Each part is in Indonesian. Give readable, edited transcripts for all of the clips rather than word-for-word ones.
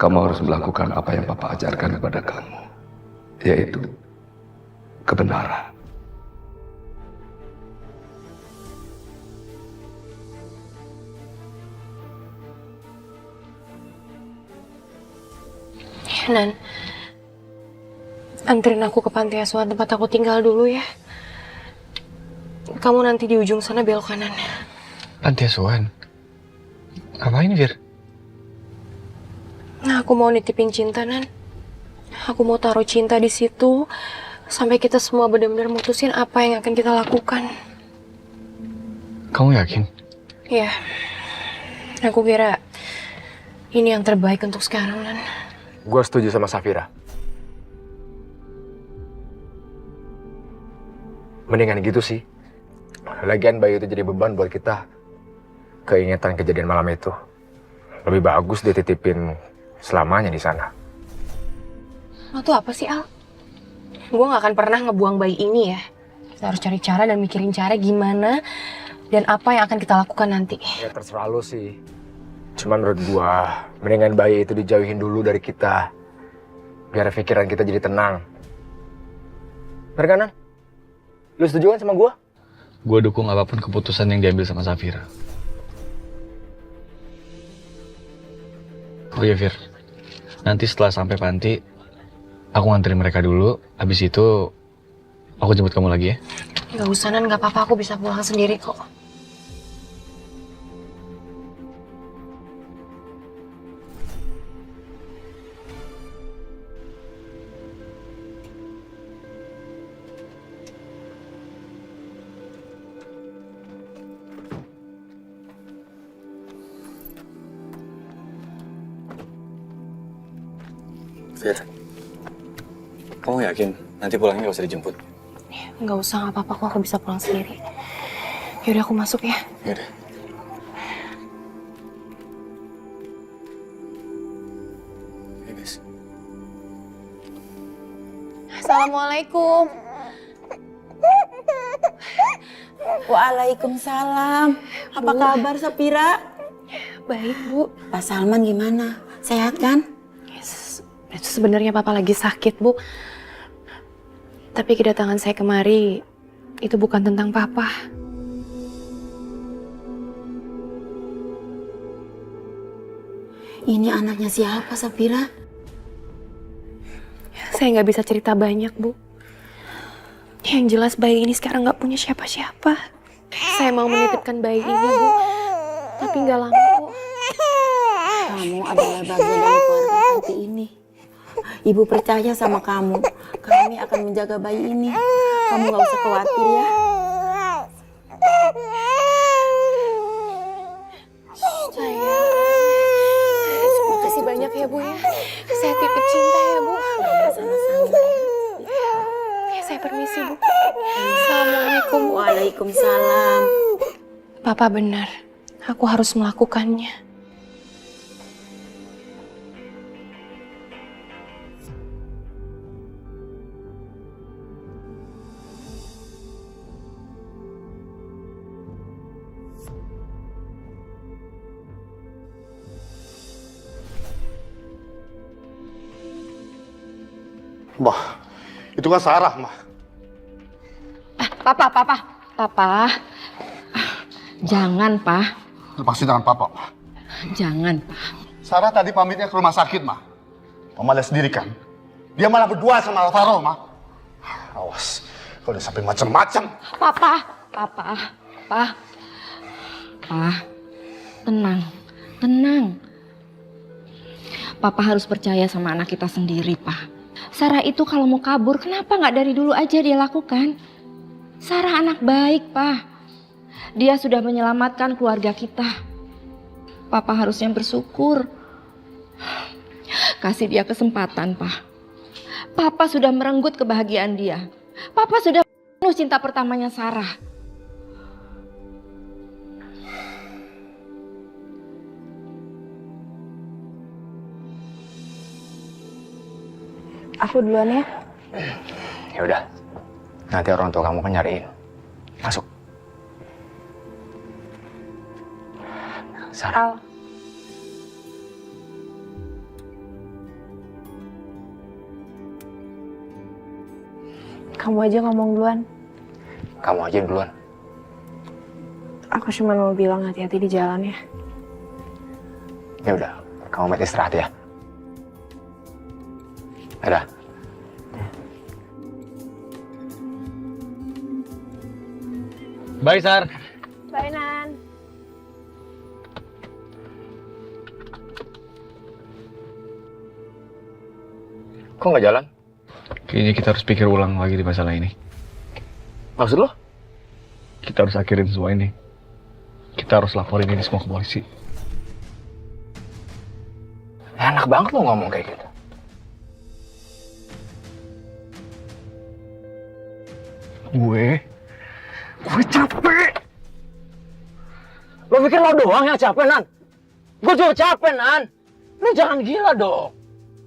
kamu harus melakukan apa yang Papa ajarkan kepada kamu, yaitu kebenaran. Nan, anterin aku ke panti asuhan tempat aku tinggal dulu ya. Kamu nanti di ujung sana belok kanan. Panti asuhan? Ngapain, Fir? Nah, aku mau nitipin cinta, Nan. Aku mau taruh cinta di situ sampai kita semua benar-benar mutusin apa yang akan kita lakukan. Kamu yakin? Iya. Aku kira ini yang terbaik untuk sekarang, Nan. Gue setuju sama Safira. Mendingan gitu sih. Lagian Bayu itu jadi beban buat kita. Keingatan kejadian malam itu. Lebih bagus dia titipin selamanya di sana. Lo tuh apa sih, Al? Gue gak akan pernah ngebuang bayi ini ya. Kita harus cari cara dan mikirin cara gimana dan apa yang akan kita lakukan nanti. Ya terserah lo sih. Cuman menurut gua, mendingan bayi itu dijauhin dulu dari kita. Biar pikiran kita jadi tenang. Bener kan, Nan? Lu setuju kan sama gua? Gue dukung apapun keputusan yang diambil sama Safira. Oh iya, Fir. Nanti setelah sampai panti, aku nganterin mereka dulu. Habis itu, aku jemput kamu lagi ya. Gak usah, Nan. Gak apa-apa. Aku bisa pulang sendiri kok. Fir, kamu yakin nanti pulangnya gak usah dijemput? Gak usah, gak apa-apa kok. Aku bisa pulang sendiri. Yaudah, aku masuk ya. Yaudah. Hey guys. Assalamualaikum. Waalaikumsalam. Apa kabar, Safira? Baik, Bu. Pak Salman gimana? Sehat kan? Itu sebenarnya Papa lagi sakit, Bu. Tapi kedatangan saya kemari itu bukan tentang Papa. Ini anaknya siapa, Safira? Saya nggak bisa cerita banyak, Bu. Yang jelas bayi ini sekarang nggak punya siapa-siapa. Saya mau menitipkan bayi ini, Bu. Tapi nggak lama, Bu. Kamu adalah bagian dari keluarga panti ini. Ibu percaya sama kamu. Kami akan menjaga bayi ini. Kamu gak usah khawatir ya. Sayang. Terima kasih banyak ya, Bu ya. Saya titip cinta ya, Bu. Sama-sama. Saya permisi, Bu. Assalamualaikum. Waalaikumsalam. Papa benar. Aku harus melakukannya. Mah, itu kan Sarah, Mah. Papa. Jangan, Pak. Lepasin tangan Papa, Mah. Jangan, Pak. Sarah tadi pamitnya ke rumah sakit, Mah. Mama lihat sendiri kan. Dia malah berdua sama Alvaro, Mah. Awas, kalau udah sampai macam-macam. Papa. Tenang. Papa harus percaya sama anak kita sendiri, Pak. Sarah itu kalau mau kabur, kenapa nggak dari dulu aja dia lakukan? Sarah anak baik, Pak. Dia sudah menyelamatkan keluarga kita. Papa harusnya bersyukur. Kasih dia kesempatan, Pak. Papa sudah merenggut kebahagiaan dia. Papa sudah penuh cinta pertamanya Sarah. Aku duluan ya. Ya udah. Nanti orang tua kamu kan nyariin. Masuk. Sarah. Kamu aja ngomong duluan. Kamu aja yang duluan. Aku cuma mau bilang hati-hati di jalan ya. Ya udah, kamu istirahat ya. Dadah. Bye, Sar. Bye, Nan. Kok nggak jalan? Kayaknya kita harus pikir ulang lagi di masalah ini. Maksud lo? Kita harus akhirin semua ini. Kita harus laporin ini semua ke polisi. Enak banget lo ngomong kayak gitu. Gue capek. Lo pikir lo doang yang capek, Nan? Gue juga capek, Nan. Lo jangan gila dong.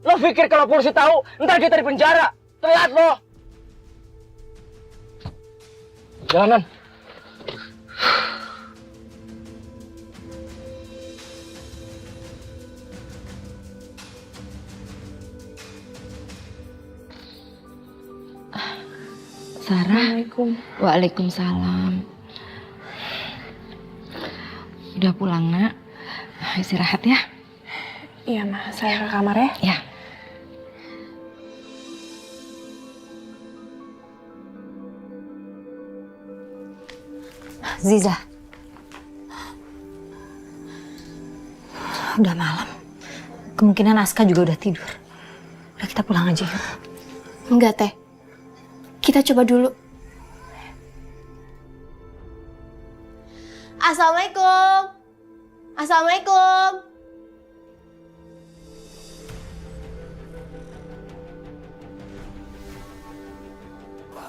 Lo pikir kalau polisi tahu, ntar kita di penjara. Telat lo. Jalanan. Sarah. Assalamualaikum. Waalaikumsalam. Udah pulang, Nak? Istirahat ya? Iya, Ma. Saya ke kamar ya. Ya. Ziza. Udah malam. Kemungkinan Aska juga udah tidur. Udah kita pulang aja yuk. Enggak, Teh. Kita coba dulu. Assalamualaikum. Assalamualaikum.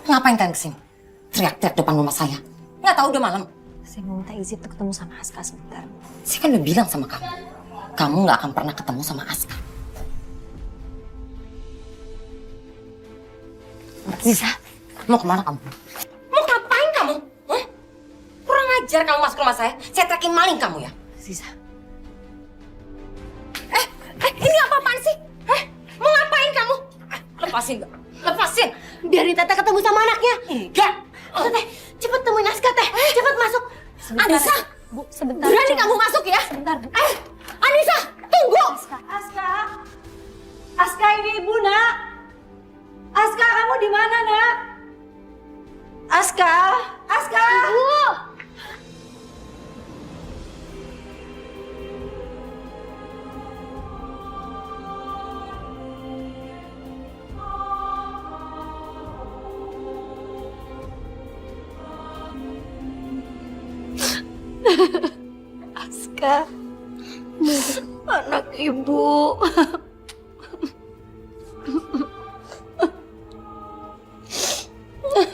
Ngapain kalian kesini? Teriak-teriak depan rumah saya. Nggak tahu udah malam. Saya mau minta izin untuk ketemu sama Aska sebentar. Saya kan udah bilang sama kamu. Kamu nggak akan pernah ketemu sama Aska. Ziza, mau kemana kamu? Mau ngapain kamu? Hah? Kurang ajar kamu masuk rumah saya. Saya teriakin maling kamu ya. Ziza. Ini apa-apaan sih? Mau ngapain kamu? Lepasin gak? Lepasin. Biarin Teteh ketemu sama anaknya. Enggak. Teteh, cepet temuin Aska, Teh. Cepet masuk. Anissa, Bu, sebentar. berani kamu masuk ya? Sebentar. Anissa, tunggu. Aska, ini Ibu, Nak. Aska, kamu di mana, Nak? Aska. Ibu. Aska, anak Ibu.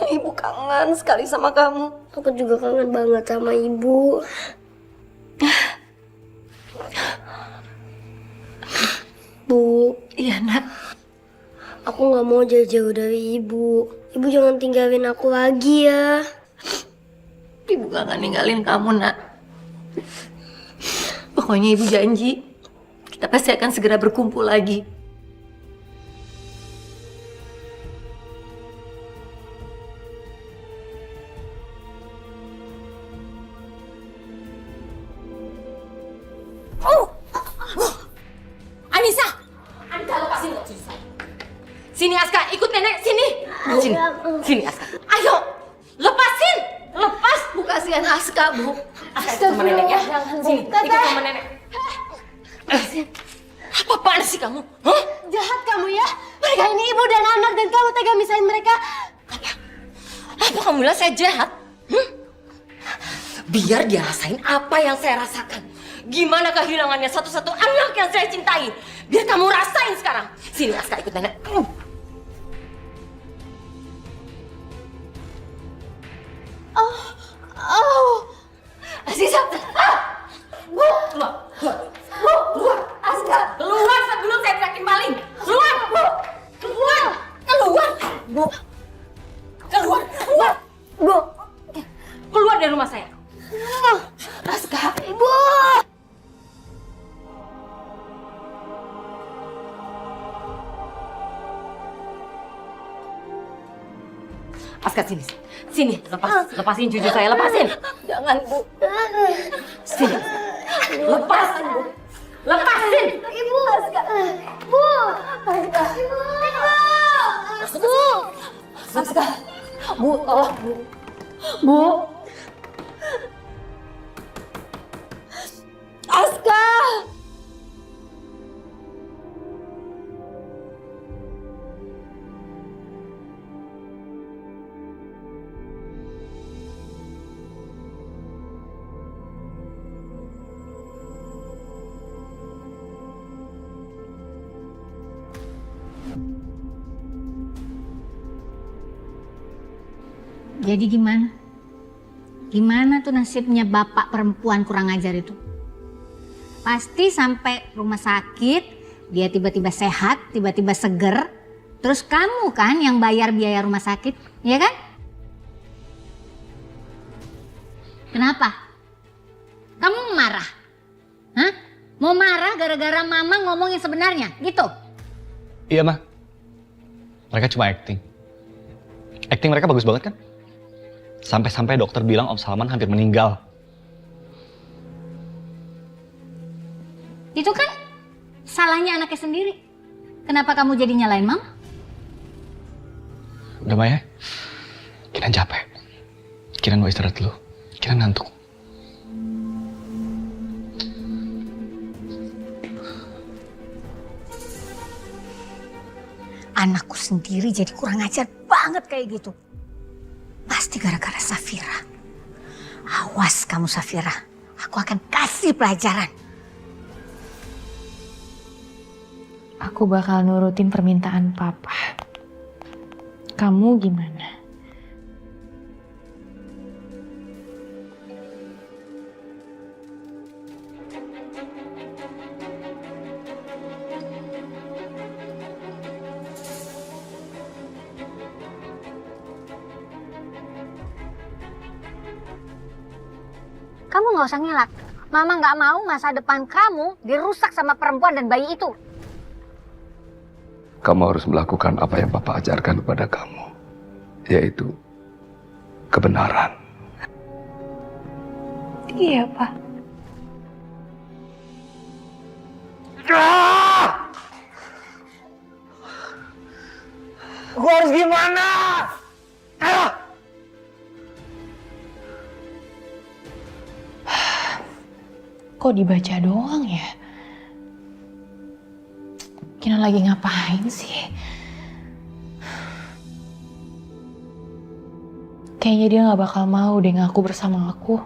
Ibu kangen sekali sama kamu. Aku juga kangen banget sama Ibu. Bu, Iya, Nak. aku nggak mau jauh-jauh dari Ibu. Ibu jangan tinggalin aku lagi ya. Ibu gak akan ninggalin kamu, Nak. Pokoknya Ibu janji, kita pasti akan segera berkumpul lagi. Anissa, lepasin gak Ziza? Sini Aska, ikut nenek, sini. Sini Aska. Ayo, lepasin. Lepas. Bu, kasihan Aska, Bu. Aska ikut sama nenek ya. Sini, ikut sama nenek. Apa-apaan sih kamu? Hah? Jahat kamu ya. Mereka ini ibu dan anak dan kamu tega misahin mereka. Apa kamu bilang saya jahat? Biar dia rasain apa yang saya rasakan. Gimana kehilangannya satu-satu anak yang saya cintai. Biar kamu rasain sekarang. Sini Aska, ikut nenek. Aziza. Bu, keluar. Aska, keluar sebelum saya teriakin maling. Keluar, Bu. Keluar. Keluar dari rumah saya. Aska, Ibu. Aska sini. Sini, lepasin cucu saya, lepasin. Jangan, Bu. Sini. Lepasin, Bu. Lepasin. Ibu. Bu. Ibu. Aska. Bu, tolong, Bu. Bu. Aska! Jadi gimana? Gimana tuh nasibnya bapak perempuan kurang ajar itu? Pasti sampai rumah sakit, dia tiba-tiba sehat, tiba-tiba seger. Terus kamu kan yang bayar biaya rumah sakit, ya kan? Kenapa? Kamu marah? Hah? Mau marah gara-gara mama ngomong yang sebenarnya, gitu? Iya, Ma. Mereka cuma acting. Acting mereka bagus banget kan? Sampai-sampai dokter bilang Om Salman hampir meninggal. Itu kan salahnya anaknya sendiri. Kenapa kamu jadi nyalain Mama? Udah, Ma ya. Kiran capek. Kiran mau istirahat dulu. Kiran ngantuk. Anakku sendiri jadi kurang ajar banget kayak gitu. Pasti gara-gara Safira. Awas kamu Safira, aku akan kasih pelajaran. Aku bakal nurutin permintaan Papa. Kamu gimana? Kamu gak usah ngelak. Mama gak mau masa depan kamu dirusak sama perempuan dan bayi itu. Kamu harus melakukan apa yang Papa ajarkan kepada kamu, yaitu kebenaran. Iya, Pak. Gue harus gimana? Kok dibaca doang ya? Kinan lagi ngapain sih? Kayaknya dia gak bakal mau deh ngaku bersama aku.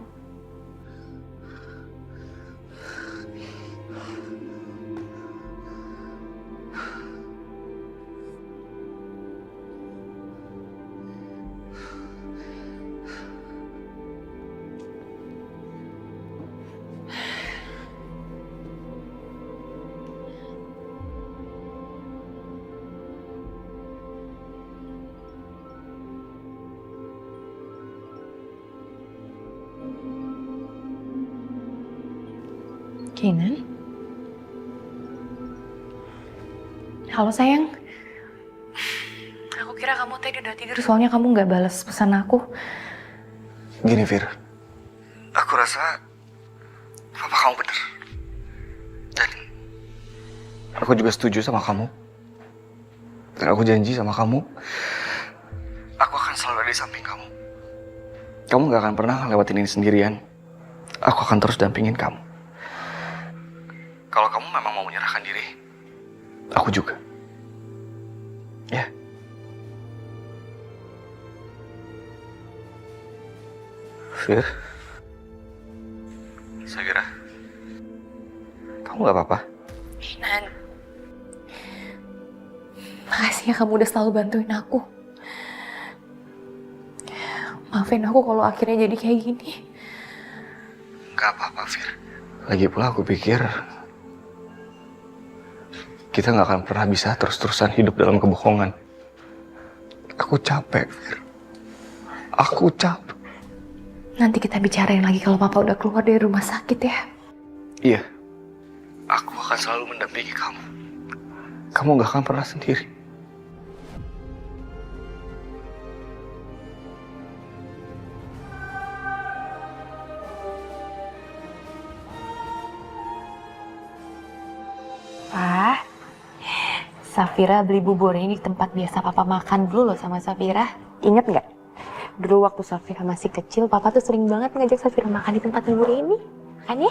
Kinan? Halo sayang. Aku kira kamu tadi udah tidur soalnya kamu gak balas pesan aku. Gini, Fir. Aku rasa Papa kamu bener. Dan aku juga setuju sama kamu. Dan aku janji sama kamu, aku akan selalu ada di samping kamu. Kamu gak akan pernah lewatin ini sendirian. Aku akan terus dampingin kamu. Kalau kamu memang mau menyerahkan diri, aku juga. Ya. Fir, Sagira, kamu gak apa-apa? Kinan. Makasih ya kamu udah selalu bantuin aku. Maafin aku kalau akhirnya jadi kayak gini. Gak apa-apa, Fir. Lagi pula aku pikir kita gak akan pernah bisa terus-terusan hidup dalam kebohongan. Aku capek, Fir. Aku capek. Nanti kita bicarain lagi kalau Papa udah keluar dari rumah sakit ya. Iya. Aku akan selalu mendampingi kamu. Kamu gak akan pernah sendiri. Safira beli bubur ini di tempat biasa Papa makan dulu loh sama Safira. Ingat nggak? Dulu waktu Safira masih kecil, Papa tuh sering banget ngajak Safira makan di tempat bubur ini. Kan ya?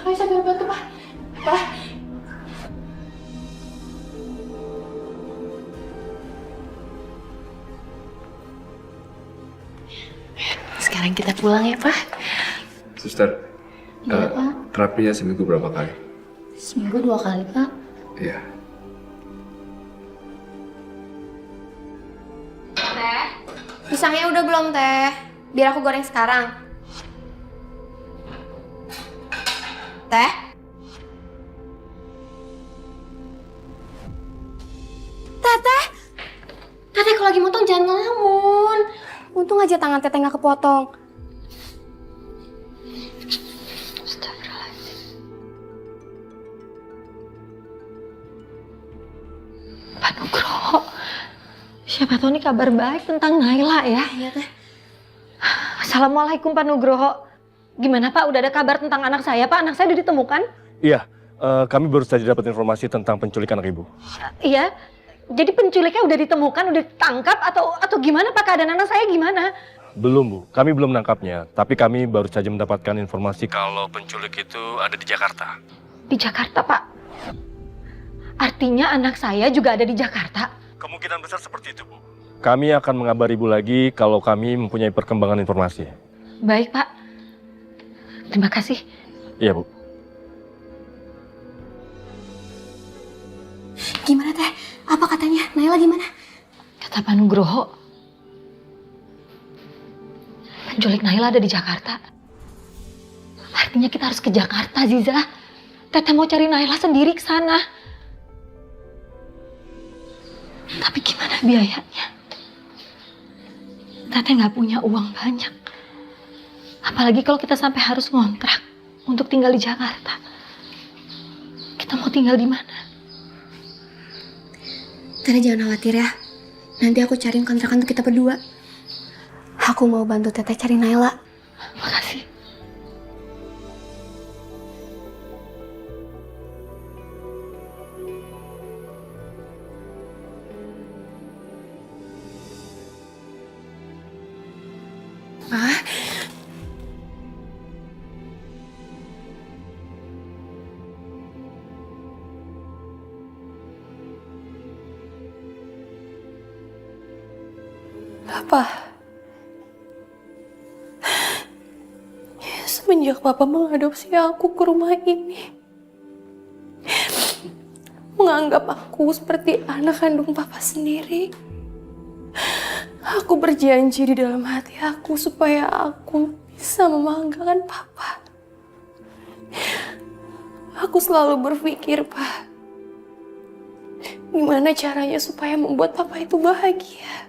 Ayo Safira bantu, Pak. Pak. Sekarang kita pulang ya, Pak. Suster, Iya, Pak. terapinya seminggu berapa kali? Seminggu 2 kali, Pak. Iya. Teh, pisangnya udah belum, Teh? Biar aku goreng sekarang. Teh? Teteh! Teteh kalau lagi motong jangan ngelamun. Untung aja tangan Teteh nggak kepotong. Pak Nugroho, siapa tahu nih kabar baik tentang Naila ya. Iya, Teh. Assalamualaikum Pak Nugroho. Gimana Pak, udah ada kabar tentang anak saya Pak? Anak saya udah ditemukan? Iya, kami baru saja dapat informasi tentang penculikan anak ibu. Iya, jadi penculiknya udah ditemukan, udah ditangkap atau gimana Pak, keadaan anak saya gimana? Belum Bu, kami belum menangkapnya. Tapi kami baru saja mendapatkan informasi kalau penculik itu ada di Jakarta. Di Jakarta Pak? Artinya anak saya juga ada di Jakarta? Kemungkinan besar seperti itu Bu. Kami akan mengabari Ibu lagi kalau kami mempunyai perkembangan informasi. Baik Pak, terima kasih. Iya Bu. Gimana, Teh? Apa katanya? Naila gimana? Kata Pak Nugroho, penculik Naila ada di Jakarta. Artinya kita harus ke Jakarta, Ziza. Teteh mau cari Naila sendiri ke sana. Tapi gimana biayanya? Teteh nggak punya uang banyak. Apalagi kalau kita sampai harus ngontrak untuk tinggal di Jakarta. Kita mau tinggal di mana? Teteh jangan khawatir ya. Nanti aku cariin kontrakan untuk kita berdua. Aku mau bantu Teteh cari Naila. Makasih. Ah, Papa, semenjak Papa mengadopsi aku ke rumah ini, menganggap aku seperti anak kandung Papa sendiri, aku berjanji di dalam hati aku supaya aku bisa membanggakan Papa. Aku selalu berpikir, Pak, gimana caranya supaya membuat Papa itu bahagia.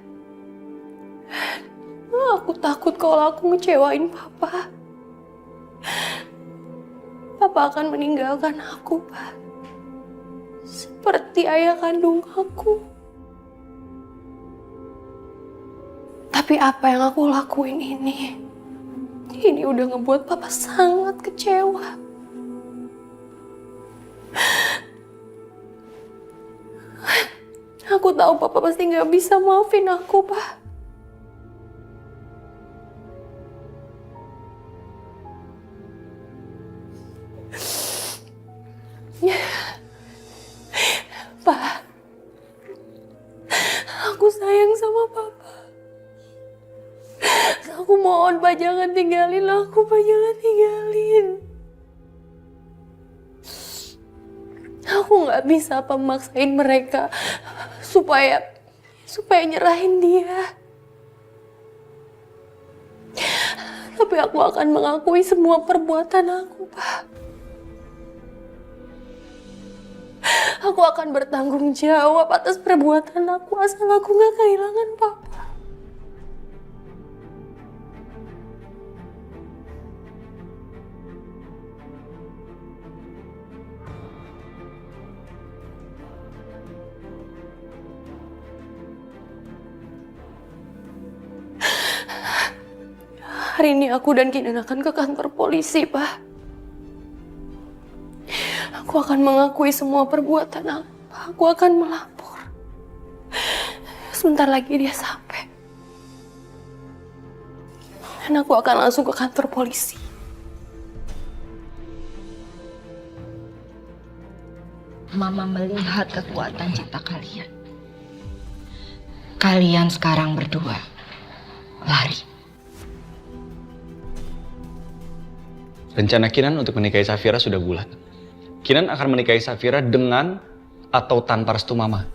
Aku takut kalau aku ngecewain Papa. Papa akan meninggalkan aku, Pak. Seperti ayah kandung aku. Tapi apa yang aku lakuin ini udah ngebuat Papa sangat kecewa. Aku tahu Papa pasti gak bisa maafin aku, Pak. Pak, aku sayang sama Papa. Aku mohon Pak, jangan tinggalin aku, Pak, jangan tinggalin. Aku gak bisa apa maksain mereka supaya nyerahin dia. Tapi aku akan mengakui semua perbuatan aku, Pak. Aku akan bertanggung jawab atas perbuatan aku asal aku gak kehilangan Papa. Hari ini aku dan Kinan akan ke kantor polisi, Pak. Aku akan mengakui semua perbuatan aku. Aku akan melapor. Sebentar lagi dia sampai. Dan aku akan langsung ke kantor polisi. Mama melihat kekuatan cinta kalian. Kalian sekarang berdua lari. Rencana Kinan untuk menikahi Safira sudah bulat. Kinan akan menikahi Safira dengan atau tanpa restu Mama.